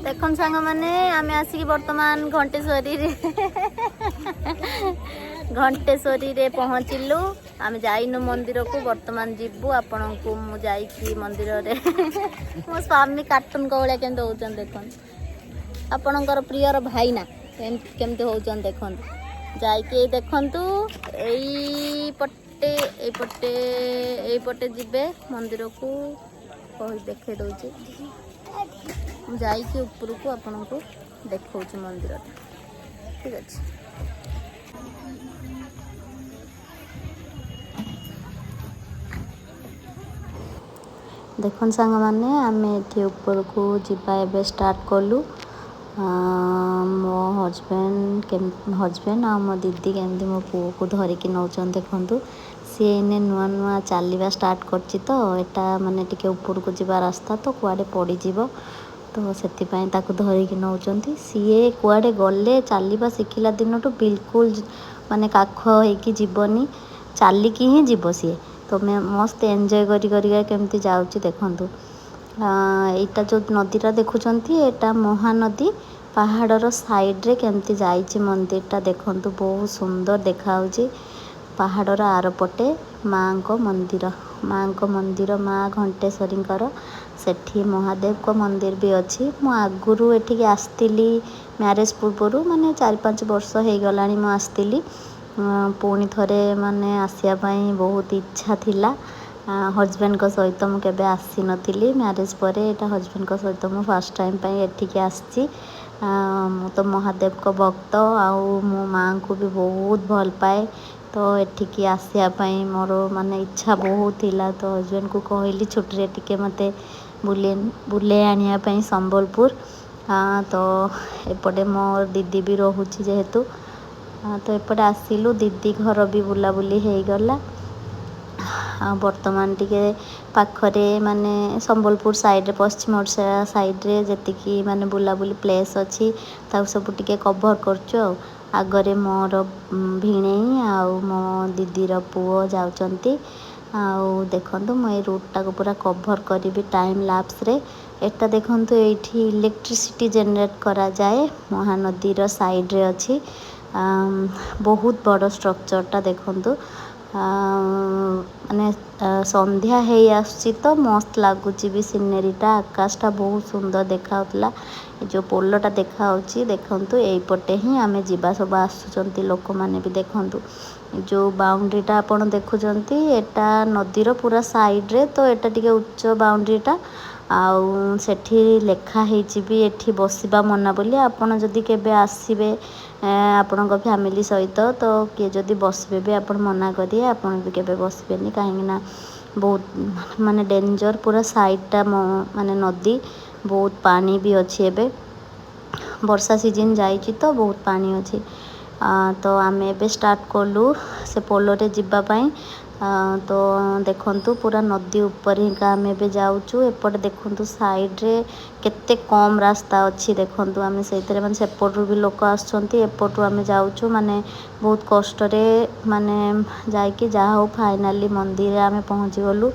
देखन सांग माने आमे आसिक वर्तमान घंटेश्वरी रे पहुँचलु। आम जाइनु मंदिर को वर्तमान जीवु आपण को मु जाइकी मंदिर रे मो स्वामी कार्टून को भलिया केमते होचन देखन आपणकर प्रियर भाईना केमते होचन देखन जाइके देखंतु एई पटे जिबे मंदिर को कहि देखे दउची जाइके ऊपर को आपण को देखौची मंदिर ठीक अछि। देखन सांग माने आमे एठी ऊपर को जिबा एबे स्टार्ट कलु। मो हजबैंड आ मो दीदी केमती मो पुओ को धरिकी नौचन देखंतु सी एने नुआ नुआ चलवा स्टार्ट करची तो एटा माने टिके ऊपर को जिबा रास्ता तो कुआडे पड़ी जीवो तो सेति पई ताको धरिकी नौचंती सीए कुआडे गले चलवा शिखिला दिन तो बिल्कुल माने काख होइकी जीवनी चालिकी ही जीव सी तो मैं मस्त एंजॉय करी केमती जाउची देखंतु। एटा जो नदीटा देखुचंती एटा महानदी पहाड़र साइड रे केमती जाइची मंदिरटा देखंतु बहुत सुंदर देखाउची। पहाड़र आर पटे माँ को मंदिर माँ घंटेश्वरींकर सेठी महादेव को मंदिर भी अच्छी। मु आगुरु एठिके आस्तिली मैरेज पूर्वरु माने 4-5 वर्ष हो गलानी मु आस्तिली पुणी थरे माने आसिया पई बहुत इच्छा थिला। हजबैंड को सहित मु केबे आसी नथिली मैरेज पर एटा हजबैंड को सहित मु फर्स्ट टाइम पई एठिके आसी। मु तो महादेव को भक्त आउ मो माँ को भी बहुत भल पाए तो एठिके आसिया पई मोर माने इच्छा बहुत थिला तो हजबैंड को कहली छुट्टी रे टिके मते बुले आनिया पई संबलपुर। तो एपटे मोर दीदी भी रहुची जेहेतु तो एपटे आसिलु दीदी घर भी बुलाबुली हो गला। वर्तमान टिके पाखरे माने संबलपुर साइड रे पश्चिम ओडिशा साइड रे जेतिकी माने बुलाबुली प्लेस अच्छी ताऊ सब टिके कवर करछु। आगरे मोर भिणेई आउ मो दीदीर पुओ जाउचंती आउ देखंतु मैं रूट टाको पूरा कवर करी टाइम लैप्स रे। एटा देखंतु एठी इलेक्ट्रिसिटी जनरेट करा जाए महानदीर साइड रे अच्छी बहुत बड़ स्ट्रक्चरटा देखंतु माने संध्या हे आसी तो मस्त लगुच भी सीनेरीटा आकाशटा बहुत सुंदर देखाउतला। जो पोलटा देखाउची देखंतु एई पटे ही आमे जीवा सब आसुचंती लोक माने भी देखंतु जो बाउंड्रीटा आपण देखुचंती एटा नदीर पूरा साइड रे तो एटा टिके उच्च बाउंड्रीटा आउ सेठी लेखा हेची भी एठी बसिबा मना बोली आपण जदी केबे आसीबे आपण को फैमिली सहित तो किए जदी बसबे भी आपण मना करिए आपण भी केबे बसबेनी काहेकि ना बहुत माने डेंजर पूरा साइडटा माने नदी बहुत पानी भी अच्छी एबे वर्षा सीजन जाइची तो बहुत पानी अच्छी। तो आमे एबे स्टार्ट कलु से पोलो रे जिबा पई तो देखंतु पूरा नदी ऊपर ही का आमे एबे जाउचु। एपट देखंतु साइड रे केते कम रास्ता अच्छी देखंतु आमे सेतरे माने सेपटू भी लोक आछंती एपटू आमे जाउचु माने बहुत कष्ट रे माने जाइकी जा हो फाइनली मंदिर आमे पहुंची गलु।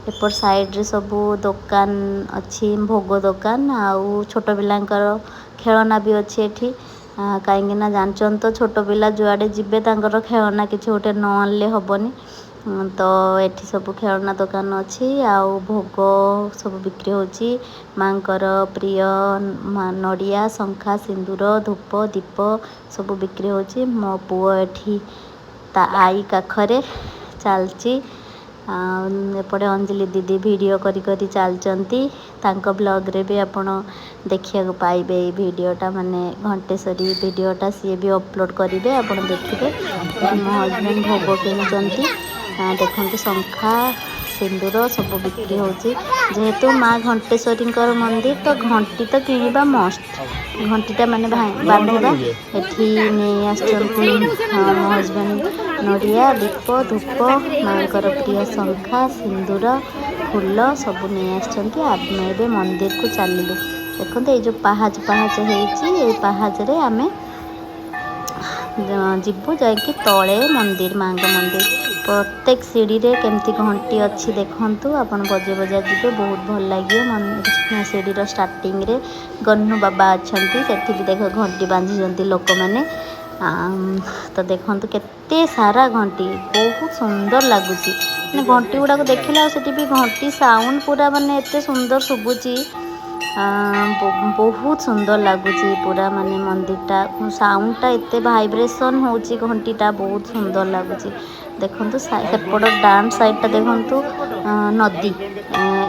एपर साइड रे सब दुकान अच्छी भोग दुकान आउ छोट पिलांकर खेलना भी अच्छी एठी काहेकि ना जानचन तो छोट पिला जुआडे जिबे तांकर खेलना किछि होटे न आनले हबनी तो एठी सब खेलना दुकान अच्छी आउ भोग सब बिक्री होची। मांकर प्रिय नड़िया शंखा सिंदूर धूप दीप सब बिक्री होची। मो पुओ एठी ता आई काखरे चलची एपटे अंजलि दीदी वीडियो करी करी चलचंती तांको ब्लॉग रे भी आपण देखिया को पाइबे ए वीडियोटा माने घंटेश्वरी वीडियोटा सी भी अपलोड करिवे आपण देखिबे। मो हजबैंड भोग किनुचंती देखंतु शंखा सिंदूर सब बिक्री होची जेहेतु माँ घंटेश्वरींकर मंदिर तो घंटी तो किनिबा मस्ट घंटीटा माने बांधेबा एठी ने आछंती मो हजबैंड नड़िया दीप धूप माँकर प्रिय शंखा सिंदूर फूल सब नहीं आछंती। आमे एबे मंदिर को चलिलु देखंतु ए जो पहाच होईची ए पहाच रे आमे ଯିବୁ ଯାଇକି ତଳେ ମନ୍ଦିର ମାଙ୍କ ମନ୍ଦିର प्रत्येक सीढ़ी रे केमती घंटी अच्छी देखंतु अपन बजे बजा ଯିବେ बहुत भल लगे सीढ़ी स्टार्टिंग रे गन्नू बाबा अच्छा सेठी भी देख घंटी बांधी लोक मैंने तो देखंतु केते सारा घंटी बहुत सुंदर लगुच घंटी गुड़ाक देखला से भी घंटी साउंड पूरा माने एते सुंदर शुभुची बहुत सुंदर लगुच पूरा माने मंदिरटा साउंडटा एते वाइब्रेशन होची घंटीटा बहुत सुंदर लगुच देखंतु सेपट डान साइडटा देखंतु नदी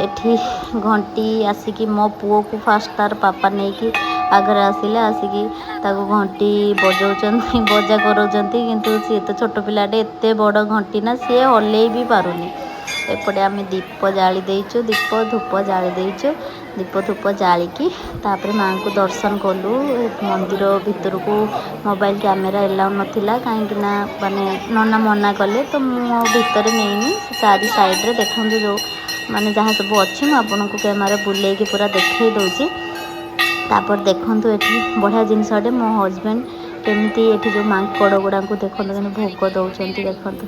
एठी घंटी आसिकी मो पुओ को फास्ट तार पापा नहीं कि आगरे आसिले आसिकी ताको घंटी बजाउछन्ती बजा कराउछन्ती किंतु सी तो छोट पिलाटे एते बड़ घंटी ना सी हल्ले भी पारुनी एपटे आम दीप जाली देइछु दीप धूप जाली देइछु दीप धूप जालिकी तापर माँ को दर्शन कलु मंदिर भितर को मोबाइल कैमेरा एलाउ नथिला कहीं माने नना मना कले तो मु भितर नहीं चारि साइड रे देखंतु जो माने जहाँ सब अच्छी मुझे आपन को कैमेरा बुले पूरा देखे दूची तापर देखंतु एठी बढ़िया जिनसटे मो हजबैंड केमती एठी जो मांकड़ गुड़ा को देखंतु भोग दौरान देखंतु